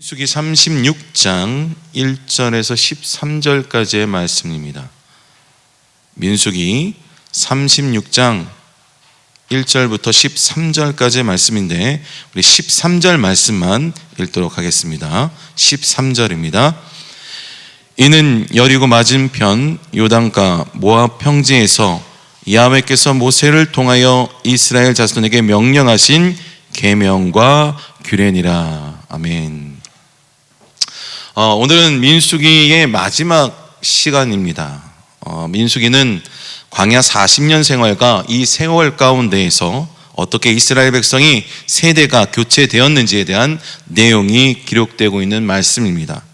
민수기 36장 1절에서 13절까지의 말씀입니다. 민수기 36장 1절부터 13절까지의 말씀인데 우리 13절 말씀만 읽도록 하겠습니다. 13절입니다. 이는 여리고 맞은편 요단가 모압 평지에서 야훼께서 모세를 통하여 이스라엘 자손에게 명령하신 계명과 규례니라. 아멘. 오늘은 민수기의 마지막 시간입니다. 민수기는 광야 40년 생활과 이 세월 가운데에서 어떻게 이스라엘 백성이 세대가 교체되었는지에 대한 내용이 기록되고 있는 말씀입니다.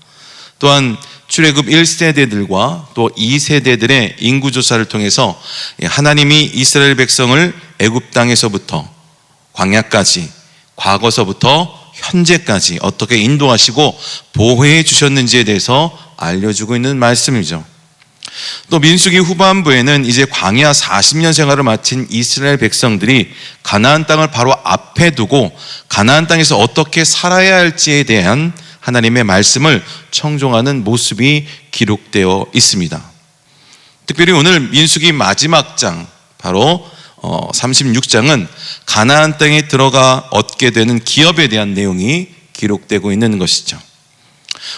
또한 출애굽 1세대들과 또 2세대들의 인구조사를 통해서 하나님이 이스라엘 백성을 애굽 땅에서부터 광야까지, 과거서부터 현재까지 어떻게 인도하시고 보호해 주셨는지에 대해서 알려주고 있는 말씀이죠. 또 민수기 후반부에는 이제 광야 40년 생활을 마친 이스라엘 백성들이 가나안 땅을 바로 앞에 두고 가나안 땅에서 어떻게 살아야 할지에 대한 하나님의 말씀을 청종하는 모습이 기록되어 있습니다. 특별히 오늘 민수기 마지막 장, 바로 36장은 가나안 땅에 들어가 얻게 되는 기업에 대한 내용이 기록되고 있는 것이죠.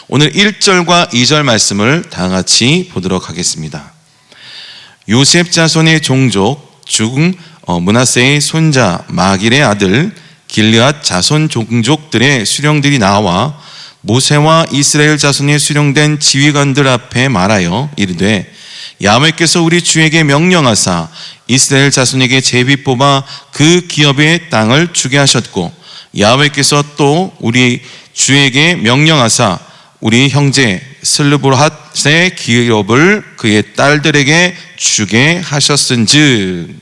오늘 1절과 2절 말씀을 다 같이 보도록 하겠습니다. 요셉 자손의 종족 중 므낫세의 손자 마길의 아들 길르앗 자손 종족들의 수령들이 나와 모세와 이스라엘 자손이 수령된 지휘관들 앞에 말하여 이르되 야훼께서 우리 주에게 명령하사 이스라엘 자손에게 제비 뽑아 그 기업의 땅을 주게 하셨고 야훼께서 또 우리 주에게 명령하사 우리 형제 슬르브핫의 기업을 그의 딸들에게 주게 하셨은즉.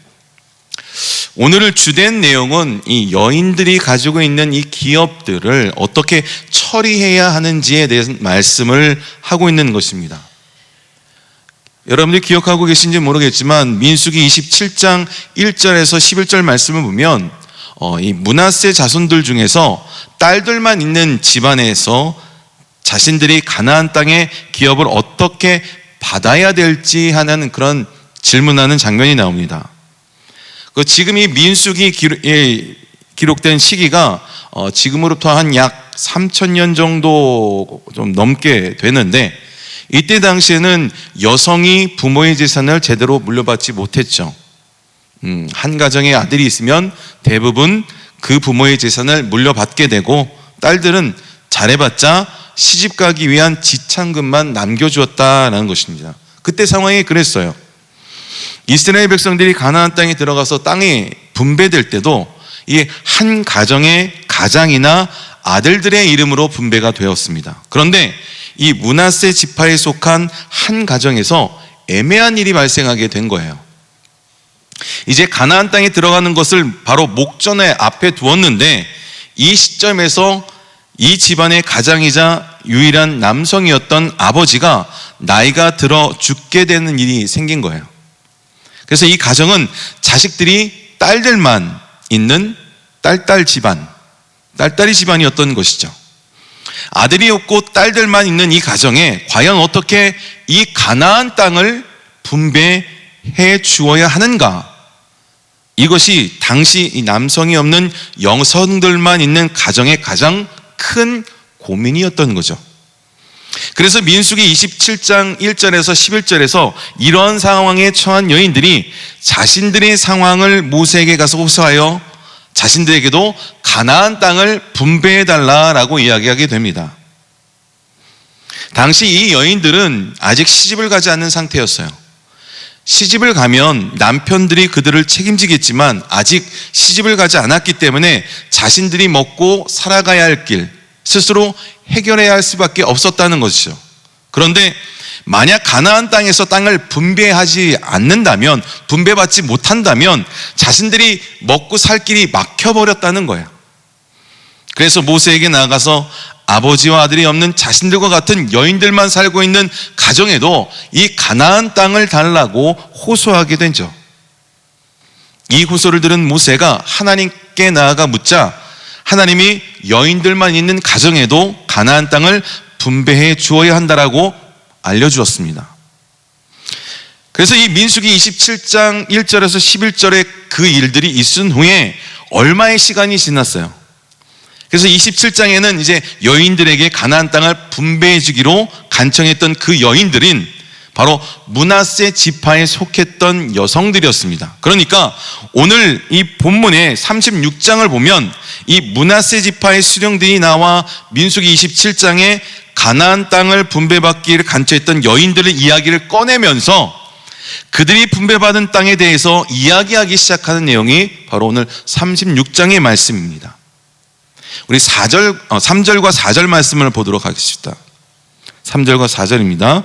오늘 주된 내용은 이 여인들이 가지고 있는 이 기업들을 어떻게 처리해야 하는지에 대한 말씀을 하고 있는 것입니다. 여러분들이 기억하고 계신지 모르겠지만 민수기 27장 1절에서 11절 말씀을 보면 이 므낫세 자손들 중에서 딸들만 있는 집안에서 자신들이 가나안 땅의 기업을 어떻게 받아야 될지 하는 그런 질문하는 장면이 나옵니다. 지금 이 민수기 기록된 시기가 지금으로부터 한 약 3,000년 정도 좀 넘게 되는데, 이때 당시에는 여성이 부모의 재산을 제대로 물려받지 못했죠. 한 가정에 아들이 있으면 대부분 그 부모의 재산을 물려받게 되고, 딸들은 잘해봤자 시집가기 위한 지참금만 남겨주었다라는 것입니다. 그때 상황이 그랬어요. 이스라엘 백성들이 가나안 땅에 들어가서 땅이 분배될 때도 이 한 가정의 가장이나 아들들의 이름으로 분배가 되었습니다. 그런데 이 므낫세 지파에 속한 한 가정에서 애매한 일이 발생하게 된 거예요. 이제 가나안 땅에 들어가는 것을 바로 목전에 앞에 두었는데, 이 시점에서 이 집안의 가장이자 유일한 남성이었던 아버지가 나이가 들어 죽게 되는 일이 생긴 거예요. 그래서 이 가정은 자식들이 딸들만 있는 딸딸이 집안이었던 것이죠. 아들이 없고 딸들만 있는 이 가정에 과연 어떻게 이 가나안 땅을 분배해 주어야 하는가? 이것이 당시 이 남성이 없는 여성들만 있는 가정의 가장 큰 고민이었던 거죠. 그래서 민수기 27장 1절에서 11절에서 이런 상황에 처한 여인들이 자신들의 상황을 모세에게 가서 호소하여 자신들에게도 가나안 땅을 분배해달라라고 이야기하게 됩니다. 당시 이 여인들은 아직 시집을 가지 않는 상태였어요. 시집을 가면 남편들이 그들을 책임지겠지만 아직 시집을 가지 않았기 때문에 자신들이 먹고 살아가야 할 길, 스스로 해결해야 할 수밖에 없었다는 것이죠. 그런데 만약 가나안 땅에서 땅을 분배하지 않는다면, 분배받지 못한다면 자신들이 먹고 살 길이 막혀버렸다는 거예요. 그래서 모세에게 나아가서 아버지와 아들이 없는 자신들과 같은 여인들만 살고 있는 가정에도 이 가나안 땅을 달라고 호소하게 되죠. 이 호소를 들은 모세가 하나님께 나아가 묻자 하나님이 여인들만 있는 가정에도 가나안 땅을 분배해 주어야 한다라고 알려주었습니다. 그래서 이 민수기 27장 1절에서 11절에 그 일들이 있은 후에 얼마의 시간이 지났어요. 그래서 27장에는 이제 여인들에게 가나안 땅을 분배해 주기로 간청했던 그 여인들인 바로 므낫세 지파에 속했던 여성들이었습니다. 그러니까 오늘 이 본문의 36장을 보면 이 므낫세 지파의 수령들이 나와 민수기 27장에 가나안 땅을 분배받기를 간청했던 여인들의 이야기를 꺼내면서 그들이 분배받은 땅에 대해서 이야기하기 시작하는 내용이 바로 오늘 36장의 말씀입니다. 우리 3절과 4절 말씀을 보도록 하겠습니다. 3절과 4절입니다.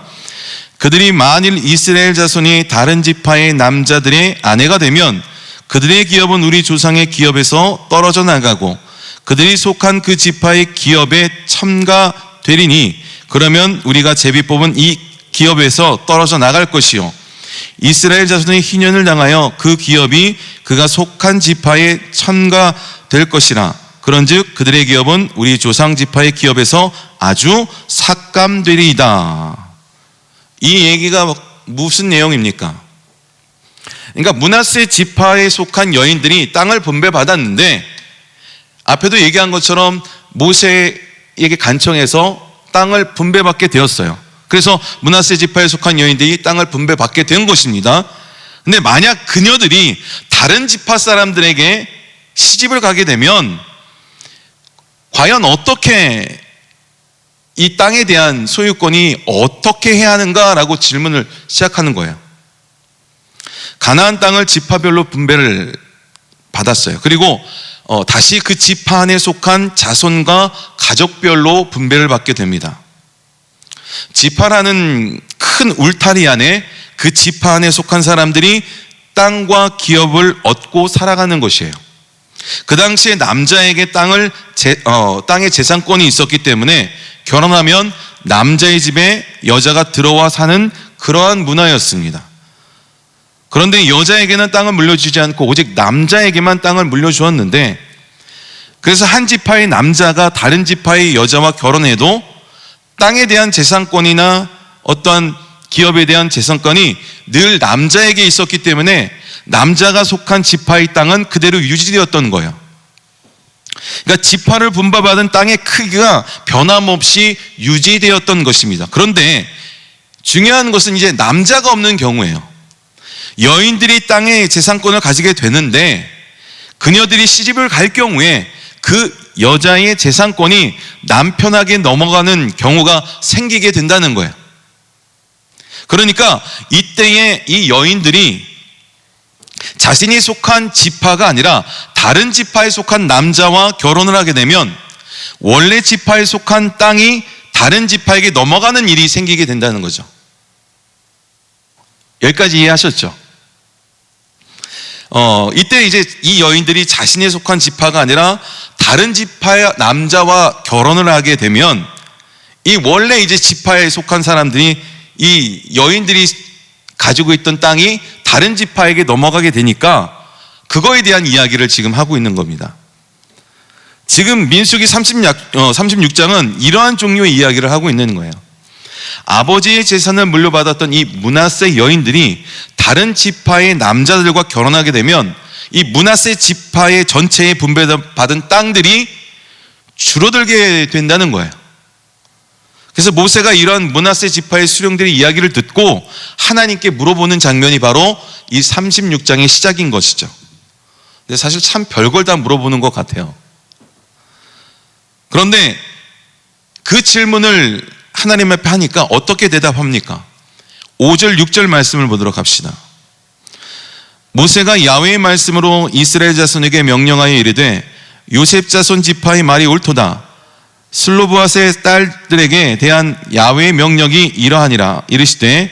그들이 만일 이스라엘 자손이 다른 지파의 남자들의 아내가 되면 그들의 기업은 우리 조상의 기업에서 떨어져 나가고 그들이 속한 그 지파의 기업에 첨가되리니 그러면 우리가 제비 뽑은 이 기업에서 떨어져 나갈 것이요 이스라엘 자손의 희년을 당하여 그 기업이 그가 속한 지파에 첨가될 것이라. 그런즉 그들의 기업은 우리 조상 지파의 기업에서 아주 삭감되리이다. 이 얘기가 무슨 내용입니까? 그러니까 므낫세 지파에 속한 여인들이 땅을 분배받았는데 앞에도 얘기한 것처럼 모세에게 간청해서 땅을 분배받게 되었어요. 그래서 므낫세 지파에 속한 여인들이 땅을 분배받게 된 것입니다. 근데 만약 그녀들이 다른 지파 사람들에게 시집을 가게 되면 과연 어떻게 이 땅에 대한 소유권이 어떻게 해야 하는가라고 질문을 시작하는 거예요. 가나안 땅을 지파별로 분배를 받았어요. 그리고 다시 그 지파 안에 속한 자손과 가족별로 분배를 받게 됩니다. 지파라는 큰 울타리 안에 그 지파 안에 속한 사람들이 땅과 기업을 얻고 살아가는 것이에요. 그 당시에 남자에게 땅의 재산권이 있었기 때문에 결혼하면 남자의 집에 여자가 들어와 사는 그러한 문화였습니다. 그런데 여자에게는 땅을 물려주지 않고 오직 남자에게만 땅을 물려주었는데, 그래서 한 지파의 남자가 다른 지파의 여자와 결혼해도 땅에 대한 재산권이나 어떠한 기업에 대한 재산권이 늘 남자에게 있었기 때문에 남자가 속한 지파의 땅은 그대로 유지되었던 거예요. 그러니까 지파를 분배받은 땅의 크기가 변함없이 유지되었던 것입니다. 그런데 중요한 것은 이제 남자가 없는 경우예요. 여인들이 땅의 재산권을 가지게 되는데 그녀들이 시집을 갈 경우에 그 여자의 재산권이 남편에게 넘어가는 경우가 생기게 된다는 거예요. 그러니까 이때에 이 여인들이 자신이 속한 지파가 아니라 다른 지파에 속한 남자와 결혼을 하게 되면 원래 지파에 속한 땅이 다른 지파에게 넘어가는 일이 생기게 된다는 거죠. 여기까지 이해하셨죠? 이때 이제 이 여인들이 자신이 속한 지파가 아니라 다른 지파의 남자와 결혼을 하게 되면 이 원래 이제 지파에 속한 사람들이 이 여인들이 가지고 있던 땅이 다른 지파에게 넘어가게 되니까 그거에 대한 이야기를 지금 하고 있는 겁니다. 지금 민수기 36장은 이러한 종류의 이야기를 하고 있는 거예요. 아버지의 재산을 물려받았던 이 므낫세 여인들이 다른 지파의 남자들과 결혼하게 되면 이 므낫세 지파의 전체에 분배받은 땅들이 줄어들게 된다는 거예요. 그래서 모세가 이런 므낫세 지파의 수령들의 이야기를 듣고 하나님께 물어보는 장면이 바로 이 36장의 시작인 것이죠. 근데 사실 참 별걸 다 물어보는 것 같아요. 그런데 그 질문을 하나님 앞에 하니까 어떻게 대답합니까? 5절 6절 말씀을 보도록 합시다. 모세가 야훼의 말씀으로 이스라엘 자손에게 명령하여 이르되 요셉 자손 지파의 말이 옳도다. 슬로브앗의 딸들에게 대한 야훼의 명령이 이러하니라. 이르시되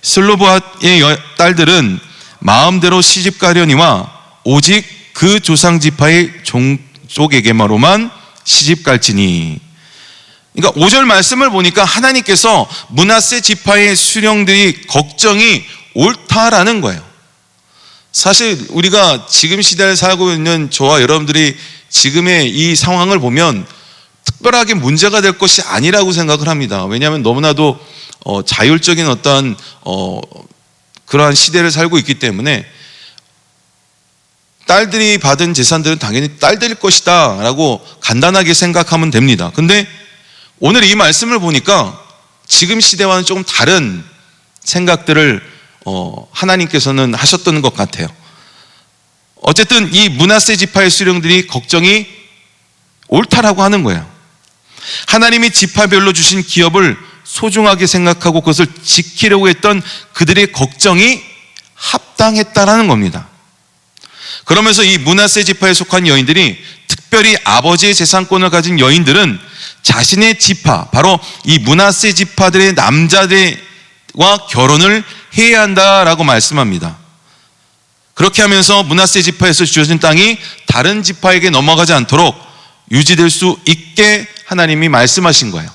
슬로브앗의 딸들은 마음대로 시집가려니와 오직 그 조상 지파의 종족에게만로만 시집갈지니. 그러니까 5절 말씀을 보니까 하나님께서 므낫세 지파의 수령들이 걱정이 옳다라는 거예요. 사실 우리가 지금 시대를 살고 있는 저와 여러분들이 지금의 이 상황을 보면 특별하게 문제가 될 것이 아니라고 생각을 합니다. 왜냐하면 너무나도 자율적인 어떠한 그러한 시대를 살고 있기 때문에 딸들이 받은 재산들은 당연히 딸들 것이다 라고 간단하게 생각하면 됩니다. 근데 오늘 이 말씀을 보니까 지금 시대와는 조금 다른 생각들을 하나님께서는 하셨던 것 같아요. 어쨌든 이 므낫세 지파의 수령들이 걱정이 옳다라고 하는 거예요. 하나님이 지파별로 주신 기업을 소중하게 생각하고 그것을 지키려고 했던 그들의 걱정이 합당했다라는 겁니다. 그러면서 이 므낫세 지파에 속한 여인들이, 특별히 아버지의 재산권을 가진 여인들은 자신의 지파, 바로 이 므낫세 지파들의 남자들과 결혼을 해야 한다라고 말씀합니다. 그렇게 하면서 므낫세 지파에서 주어진 땅이 다른 지파에게 넘어가지 않도록 유지될 수 있게 하나님이 말씀하신 거예요.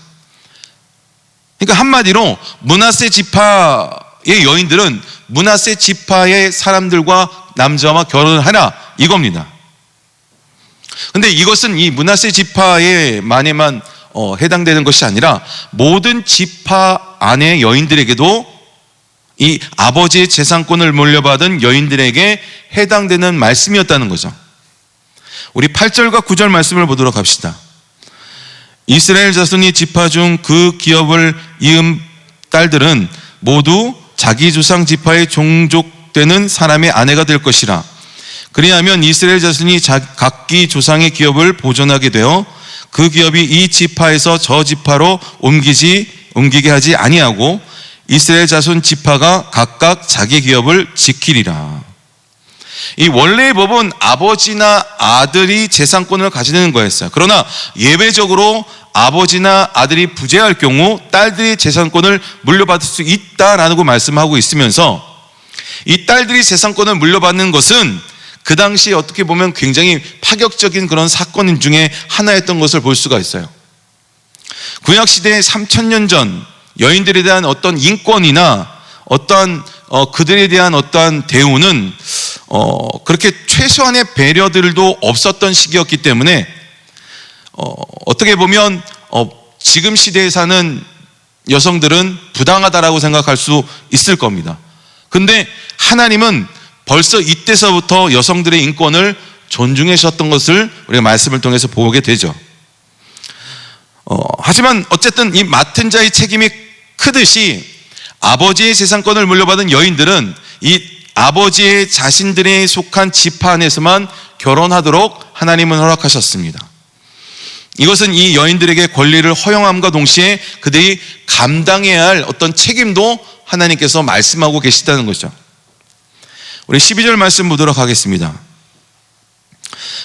그러니까 한마디로 므낫세 지파의 여인들은 므낫세 지파의 사람들과 남자와 결혼을 하라 이겁니다. 근데 이것은 이 므낫세 지파에만에만 해당되는 것이 아니라 모든 지파 안의 여인들에게도 이 아버지의 재산권을 물려받은 여인들에게 해당되는 말씀이었다는 거죠. 우리 8절과 9절 말씀을 보도록 합시다. 이스라엘 자손이 지파 중 그 기업을 이은 딸들은 모두 자기 조상 지파의 종족되는 사람의 아내가 될 것이라. 그리하면 이스라엘 자손이 각기 조상의 기업을 보존하게 되어 그 기업이 이 지파에서 저 지파로 옮기게 하지 아니하고 이스라엘 자손 지파가 각각 자기 기업을 지키리라. 이 원래의 법은 아버지나 아들이 재산권을 가지는 거였어요. 그러나 예외적으로 아버지나 아들이 부재할 경우 딸들이 재산권을 물려받을 수 있다라고 말씀하고 있으면서, 이 딸들이 재산권을 물려받는 것은 그 당시에 어떻게 보면 굉장히 파격적인 그런 사건 중에 하나였던 것을 볼 수가 있어요. 구약시대의 3000년 전 여인들에 대한 어떤 인권이나 어떠한 그들에 대한 어떠한 대우는 그렇게 최소한의 배려들도 없었던 시기였기 때문에 어떻게 보면 지금 시대에 사는 여성들은 부당하다라고 생각할 수 있을 겁니다. 근데 하나님은 벌써 이때서부터 여성들의 인권을 존중하셨던 것을 우리가 말씀을 통해서 보게 되죠. 하지만 어쨌든 이 맡은 자의 책임이 크듯이 아버지의 재산권을 물려받은 여인들은 이 아버지의 자신들에 속한 지파 안에서만 결혼하도록 하나님은 허락하셨습니다. 이것은 이 여인들에게 권리를 허용함과 동시에 그들이 감당해야 할 어떤 책임도 하나님께서 말씀하고 계시다는 거죠. 우리 12절 말씀 보도록 하겠습니다.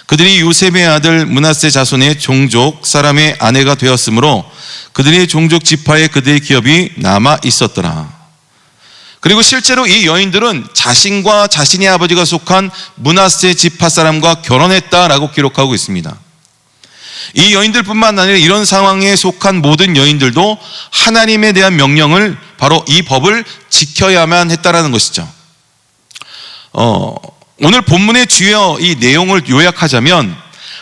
그들이 요셉의 아들 므낫세 자손의 종족 사람의 아내가 되었으므로 그들의 종족 지파에 그들의 기업이 남아 있었더라. 그리고 실제로 이 여인들은 자신과 자신의 아버지가 속한 므낫세 지파 사람과 결혼했다라고 기록하고 있습니다. 이 여인들뿐만 아니라 이런 상황에 속한 모든 여인들도 하나님에 대한 명령을, 바로 이 법을 지켜야만 했다라는 것이죠. 오늘 본문의 주요 이 내용을 요약하자면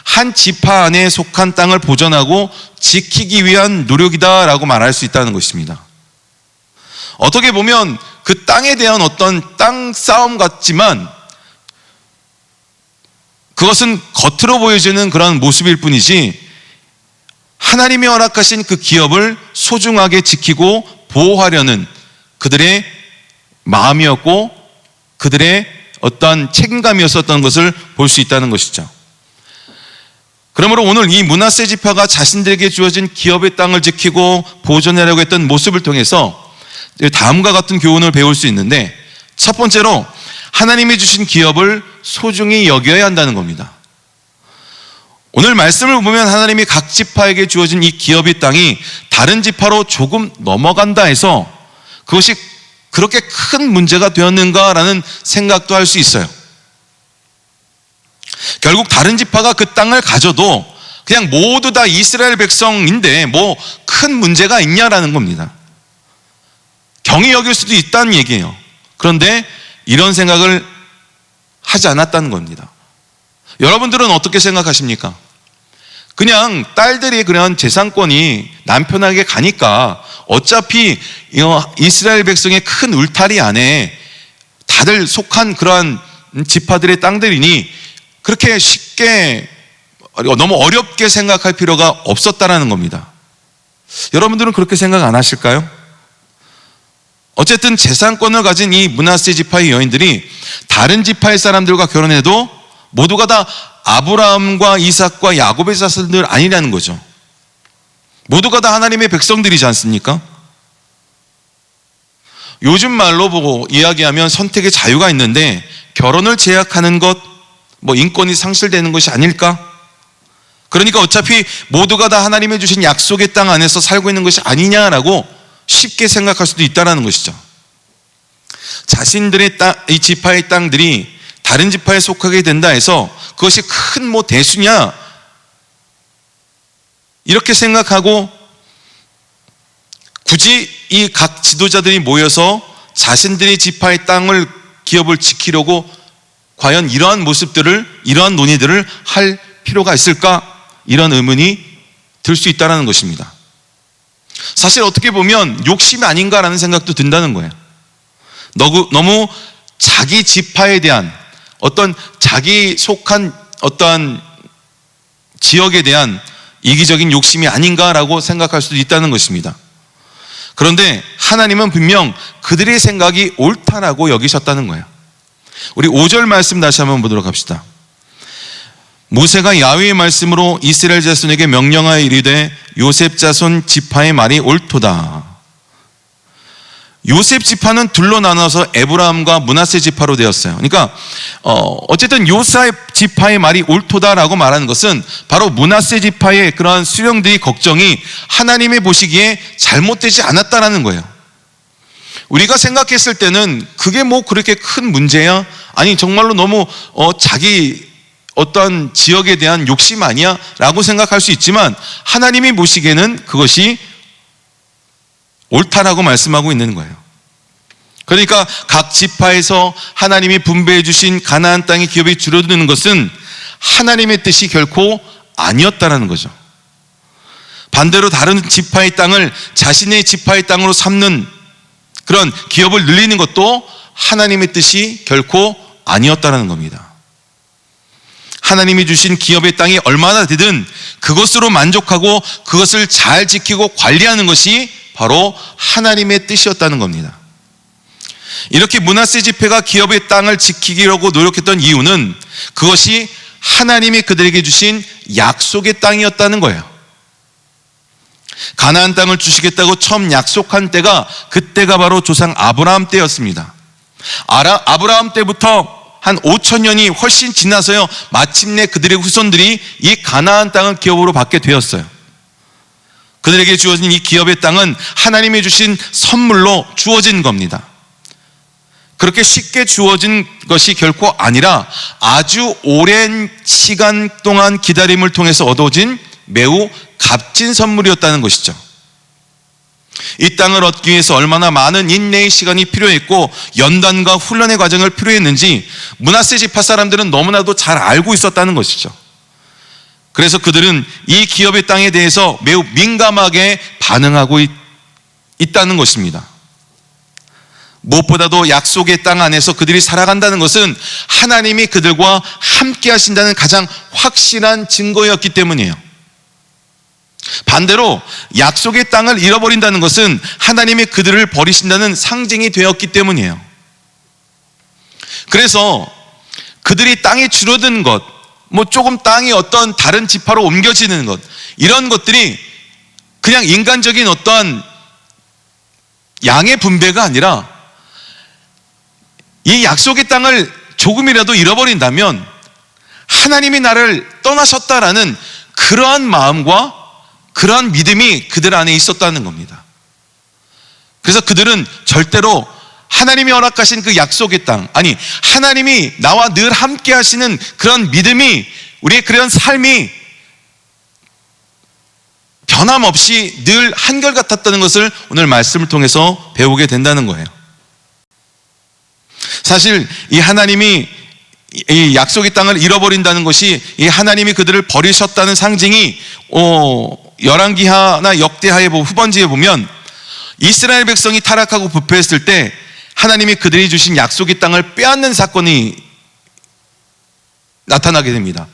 한 지파 안에 속한 땅을 보존하고 지키기 위한 노력이다라고 말할 수 있다는 것입니다. 어떻게 보면 그 땅에 대한 어떤 땅 싸움 같지만 그것은 겉으로 보여지는 그런 모습일 뿐이지 하나님이 허락하신 그 기업을 소중하게 지키고 보호하려는 그들의 마음이었고 그들의 어떠한 책임감이었었던 것을 볼 수 있다는 것이죠. 그러므로 오늘 이 므낫세 지파가 자신들에게 주어진 기업의 땅을 지키고 보존하려고 했던 모습을 통해서 다음과 같은 교훈을 배울 수 있는데, 첫 번째로 하나님이 주신 기업을 소중히 여겨야 한다는 겁니다. 오늘 말씀을 보면 하나님이 각 지파에게 주어진 이 기업의 땅이 다른 지파로 조금 넘어간다 해서 그것이 그렇게 큰 문제가 되었는가라는 생각도 할 수 있어요. 결국 다른 지파가 그 땅을 가져도 그냥 모두 다 이스라엘 백성인데 뭐 큰 문제가 있냐라는 겁니다. 경히 여길 수도 있다는 얘기예요. 그런데 이런 생각을 하지 않았다는 겁니다. 여러분들은 어떻게 생각하십니까? 그냥 딸들이 그런 재산권이 남편에게 가니까 어차피 이스라엘 백성의 큰 울타리 안에 다들 속한 그러한 지파들의 땅들이니 그렇게 쉽게 너무 어렵게 생각할 필요가 없었다라는 겁니다. 여러분들은 그렇게 생각 안 하실까요? 어쨌든 재산권을 가진 이 므낫세 지파의 여인들이 다른 지파의 사람들과 결혼해도 모두가 다 아브라함과 이삭과 야곱의 자손들 아니라는 거죠. 모두가 다 하나님의 백성들이지 않습니까? 요즘 말로 보고 이야기하면 선택의 자유가 있는데 결혼을 제약하는 것, 인권이 상실되는 것이 아닐까? 그러니까 어차피 모두가 다 하나님의 주신 약속의 땅 안에서 살고 있는 것이 아니냐라고 쉽게 생각할 수도 있다는 것이죠. 자신들의 이 지파의 땅들이 다른 지파에 속하게 된다 해서 그것이 큰 대수냐 이렇게 생각하고 굳이 이 각 지도자들이 모여서 자신들의 지파의 땅을 기업을 지키려고 과연 이러한 모습들을 이러한 논의들을 할 필요가 있을까? 이런 의문이 들 수 있다는 것입니다. 사실 어떻게 보면 욕심이 아닌가라는 생각도 든다는 거예요. 너무 자기 지파에 대한 어떤 자기 속한 어떠한 지역에 대한 이기적인 욕심이 아닌가라고 생각할 수도 있다는 것입니다. 그런데 하나님은 분명 그들의 생각이 옳다라고 여기셨다는 거예요. 우리 5절 말씀 다시 한번 보도록 합시다. 모세가 야훼의 말씀으로 이스라엘 자손에게 명령하여 이르되 요셉 자손 지파의 말이 옳도다. 요셉 지파는 둘로 나눠서 에브라함과 므낫세 지파로 되었어요. 그러니까 어쨌든 요셉 지파의 말이 옳도다라고 말하는 것은 바로 므낫세 지파의 그러한 수령들의 걱정이 하나님이 보시기에 잘못되지 않았다라는 거예요. 우리가 생각했을 때는 그게 그렇게 큰 문제야? 아니 정말로 너무 자기 어떤 지역에 대한 욕심 아니야? 라고 생각할 수 있지만 하나님이 보시기에는 그것이 옳다라고 말씀하고 있는 거예요. 그러니까 각 지파에서 하나님이 분배해 주신 가나안 땅의 기업이 줄어드는 것은 하나님의 뜻이 결코 아니었다라는 거죠. 반대로 다른 지파의 땅을 자신의 지파의 땅으로 삼는 그런 기업을 늘리는 것도 하나님의 뜻이 결코 아니었다라는 겁니다. 하나님이 주신 기업의 땅이 얼마나 되든 그것으로 만족하고 그것을 잘 지키고 관리하는 것이 바로 하나님의 뜻이었다는 겁니다. 이렇게 므낫세 지파가 기업의 땅을 지키려고 노력했던 이유는 그것이 하나님이 그들에게 주신 약속의 땅이었다는 거예요. 가나안 땅을 주시겠다고 처음 약속한 때가 그때가 바로 조상 아브라함 때였습니다. 아브라함 때부터 한 5,000년이 훨씬 지나서요 마침내 그들의 후손들이 이 가나안 땅을 기업으로 받게 되었어요. 그들에게 주어진 이 기업의 땅은 하나님이 주신 선물로 주어진 겁니다. 그렇게 쉽게 주어진 것이 결코 아니라 아주 오랜 시간 동안 기다림을 통해서 얻어진 매우 값진 선물이었다는 것이죠. 이 땅을 얻기 위해서 얼마나 많은 인내의 시간이 필요했고 연단과 훈련의 과정을 필요했는지 므낫세 지파 사람들은 너무나도 잘 알고 있었다는 것이죠. 그래서 그들은 이 기업의 땅에 대해서 매우 민감하게 반응하고 있다는 것입니다. 무엇보다도 약속의 땅 안에서 그들이 살아간다는 것은 하나님이 그들과 함께 하신다는 가장 확실한 증거였기 때문이에요. 반대로 약속의 땅을 잃어버린다는 것은 하나님이 그들을 버리신다는 상징이 되었기 때문이에요. 그래서 그들이 땅이 줄어드는 것, 조금 땅이 어떤 다른 지파로 옮겨지는 것, 이런 것들이 그냥 인간적인 어떠한 양의 분배가 아니라 이 약속의 땅을 조금이라도 잃어버린다면 하나님이 나를 떠나셨다라는 그러한 마음과 그러한 믿음이 그들 안에 있었다는 겁니다. 그래서 그들은 절대로 하나님이 허락하신 그 약속의 땅, 아니 하나님이 나와 늘 함께 하시는 그런 믿음이, 우리의 그런 삶이 변함없이 늘 한결같았다는 것을 오늘 말씀을 통해서 배우게 된다는 거예요. 사실 이 하나님이 이 약속의 땅을 잃어버린다는 것이 이 하나님이 그들을 버리셨다는 상징이 열왕기하나 역대하의 후반기에 보면 이스라엘 백성이 타락하고 부패했을 때 하나님이 그들이 주신 약속의 땅을 빼앗는 사건이 나타나게 됩니다.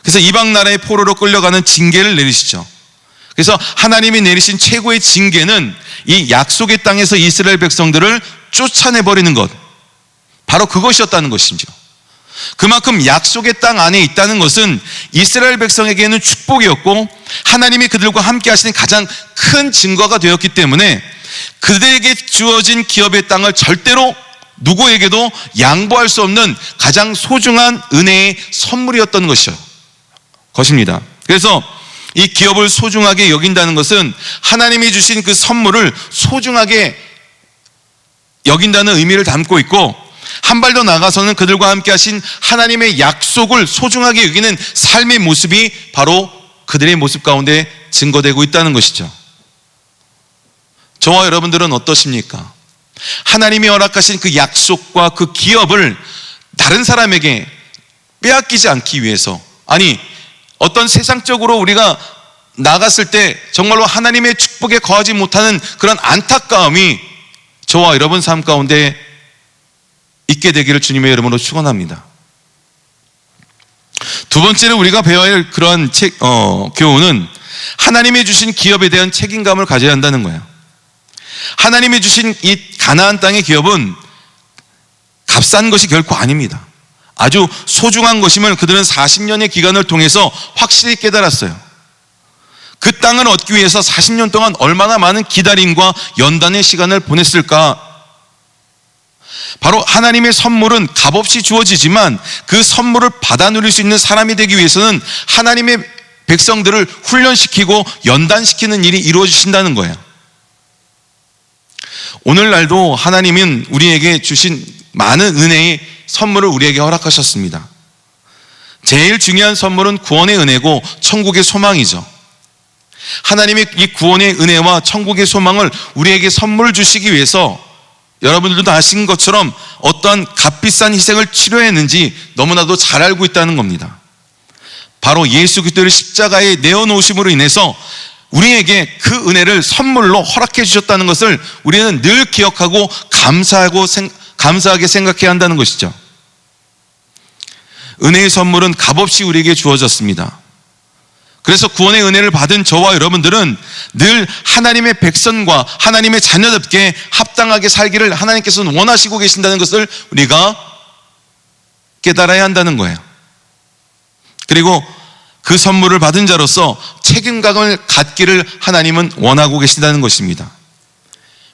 그래서 이방 나라의 포로로 끌려가는 징계를 내리시죠. 그래서 하나님이 내리신 최고의 징계는 이 약속의 땅에서 이스라엘 백성들을 쫓아내버리는 것, 바로 그것이었다는 것이죠. 그만큼 약속의 땅 안에 있다는 것은 이스라엘 백성에게는 축복이었고 하나님이 그들과 함께 하시는 가장 큰 증거가 되었기 때문에 그들에게 주어진 기업의 땅을 절대로 누구에게도 양보할 수 없는 가장 소중한 은혜의 선물이었던 것입니다. 그래서 이 기업을 소중하게 여긴다는 것은 하나님이 주신 그 선물을 소중하게 여긴다는 의미를 담고 있고, 한 발 더 나아가서는 그들과 함께 하신 하나님의 약속을 소중하게 여기는 삶의 모습이 바로 그들의 모습 가운데 증거되고 있다는 것이죠. 저와 여러분들은 어떠십니까? 하나님이 허락하신 그 약속과 그 기업을 다른 사람에게 빼앗기지 않기 위해서, 아니 어떤 세상적으로 우리가 나갔을 때 정말로 하나님의 축복에 거하지 못하는 그런 안타까움이 저와 여러분 삶 가운데 있게 되기를 주님의 이름으로 축원합니다. 두 번째로 우리가 배워야 할 그러한 교훈은 하나님이 주신 기업에 대한 책임감을 가져야 한다는 거예요. 하나님이 주신 이 가나안 땅의 기업은 값싼 것이 결코 아닙니다. 아주 소중한 것임을 그들은 40년의 기간을 통해서 확실히 깨달았어요. 그 땅을 얻기 위해서 40년 동안 얼마나 많은 기다림과 연단의 시간을 보냈을까. 바로 하나님의 선물은 값없이 주어지지만 그 선물을 받아 누릴 수 있는 사람이 되기 위해서는 하나님의 백성들을 훈련시키고 연단시키는 일이 이루어지신다는 거예요. 오늘날도 하나님은 우리에게 주신 많은 은혜의 선물을 우리에게 허락하셨습니다. 제일 중요한 선물은 구원의 은혜고 천국의 소망이죠. 하나님이 이 구원의 은혜와 천국의 소망을 우리에게 선물 주시기 위해서 여러분들도 아신 것처럼 어떠한 값비싼 희생을 치료했는지 너무나도 잘 알고 있다는 겁니다. 바로 예수 그리스도를 십자가에 내어놓으심으로 인해서 우리에게 그 은혜를 선물로 허락해 주셨다는 것을 우리는 늘 기억하고 감사하게 생각해야 한다는 것이죠. 은혜의 선물은 값없이 우리에게 주어졌습니다. 그래서 구원의 은혜를 받은 저와 여러분들은 늘 하나님의 백성과 하나님의 자녀답게 합당하게 살기를 하나님께서는 원하시고 계신다는 것을 우리가 깨달아야 한다는 거예요. 그리고 그 선물을 받은 자로서 책임감을 갖기를 하나님은 원하고 계신다는 것입니다.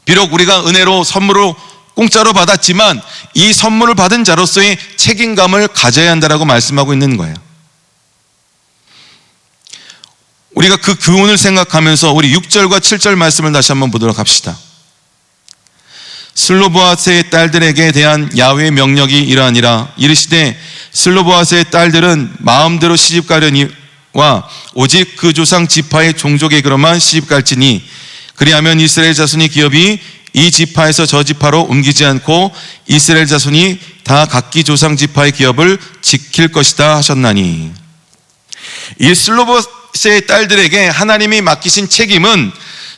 비록 우리가 은혜로 선물로 공짜로 받았지만 이 선물을 받은 자로서의 책임감을 가져야 한다라고 말씀하고 있는 거예요. 우리가 그 교훈을 생각하면서 우리 6절과 7절 말씀을 다시 한번 보도록 합시다. 슬로보아스의 딸들에게 대한 야훼의 명령이 이러하니라. 이르시되 슬로보아스의 딸들은 마음대로 시집가려니와 오직 그 조상 지파의 종족에게로만 시집갈지니 그리하면 이스라엘 자손의 기업이 이 지파에서 저 지파로 옮기지 않고 이스라엘 자손이 다 각기 조상 지파의 기업을 지킬 것이다 하셨나니. 이 슬로보아스의 딸들에게 하나님이 맡기신 책임은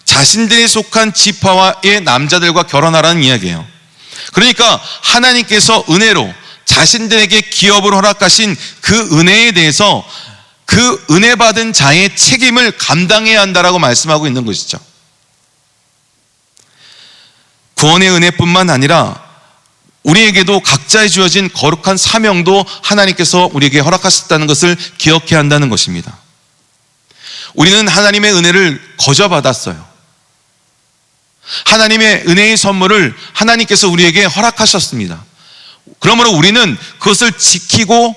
자신들이 속한 지파와의 남자들과 결혼하라는 이야기예요. 그러니까 하나님께서 은혜로 자신들에게 기업을 허락하신 그 은혜에 대해서 그 은혜 받은 자의 책임을 감당해야 한다라고 말씀하고 있는 것이죠. 구원의 은혜뿐만 아니라 우리에게도 각자에 주어진 거룩한 사명도 하나님께서 우리에게 허락하셨다는 것을 기억해야 한다는 것입니다. 우리는 하나님의 은혜를 거저받았어요. 하나님의 은혜의 선물을 하나님께서 우리에게 허락하셨습니다. 그러므로 우리는 그것을 지키고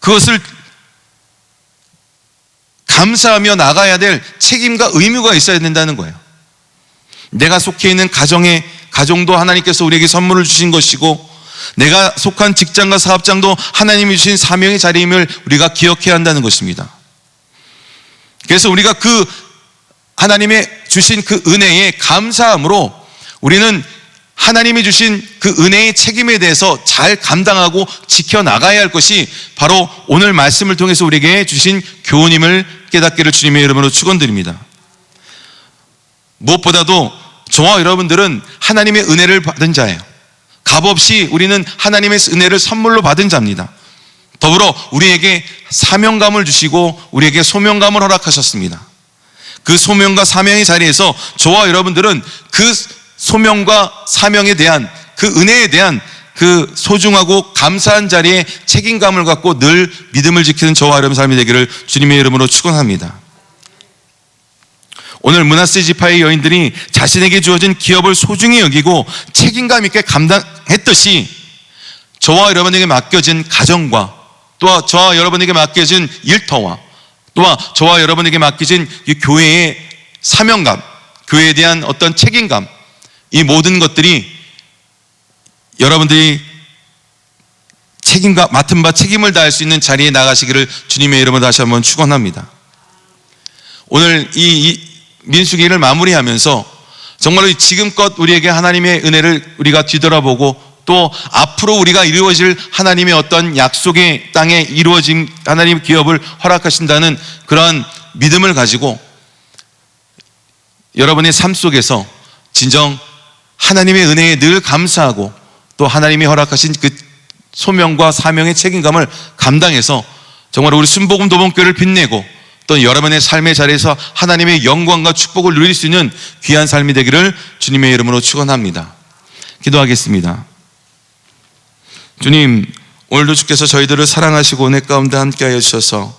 그것을 감사하며 나가야 될 책임과 의무가 있어야 된다는 거예요. 내가 속해 있는 가정도 하나님께서 우리에게 선물을 주신 것이고, 내가 속한 직장과 사업장도 하나님이 주신 사명의 자리임을 우리가 기억해야 한다는 것입니다. 그래서 우리가 그 하나님의 주신 그 은혜에 감사함으로 우리는 하나님이 주신 그 은혜의 책임에 대해서 잘 감당하고 지켜나가야 할 것이 바로 오늘 말씀을 통해서 우리에게 주신 교훈임을 깨닫기를 주님의 이름으로 축원드립니다. 무엇보다도 저와 여러분들은 하나님의 은혜를 받은 자예요. 값없이 우리는 하나님의 은혜를 선물로 받은 자입니다. 더불어 우리에게 사명감을 주시고 우리에게 소명감을 허락하셨습니다. 그 소명과 사명의 자리에서 저와 여러분들은 그 소명과 사명에 대한 그 은혜에 대한 그 소중하고 감사한 자리에 책임감을 갖고 늘 믿음을 지키는 저와 여러분 삶이 되기를 주님의 이름으로 축원합니다. 오늘 므낫세 지파의 여인들이 자신에게 주어진 기업을 소중히 여기고 책임감 있게 감당했듯이 저와 여러분에게 맡겨진 가정과 또 저와 여러분에게 맡겨진 일터와 또한 저와 여러분에게 맡겨진 이 교회의 사명감, 교회에 대한 어떤 책임감, 이 모든 것들이 여러분들이 책임과 맡은 바 책임을 다할 수 있는 자리에 나가시기를 주님의 이름으로 다시 한번 축원합니다. 오늘 이 민수기를 마무리하면서 정말로 지금껏 우리에게 하나님의 은혜를 우리가 뒤돌아보고 또 앞으로 우리가 이루어질 하나님의 어떤 약속의 땅에 이루어진 하나님의 기업을 허락하신다는 그런 믿음을 가지고 여러분의 삶 속에서 진정 하나님의 은혜에 늘 감사하고 또 하나님이 허락하신 그 소명과 사명의 책임감을 감당해서 정말 우리 순복음 도봉교회를 빛내고 또 여러분의 삶의 자리에서 하나님의 영광과 축복을 누릴 수 있는 귀한 삶이 되기를 주님의 이름으로 축원합니다. 기도하겠습니다. 주님, 오늘도 주께서 저희들을 사랑하시고 은혜 가운데 함께하여 주셔서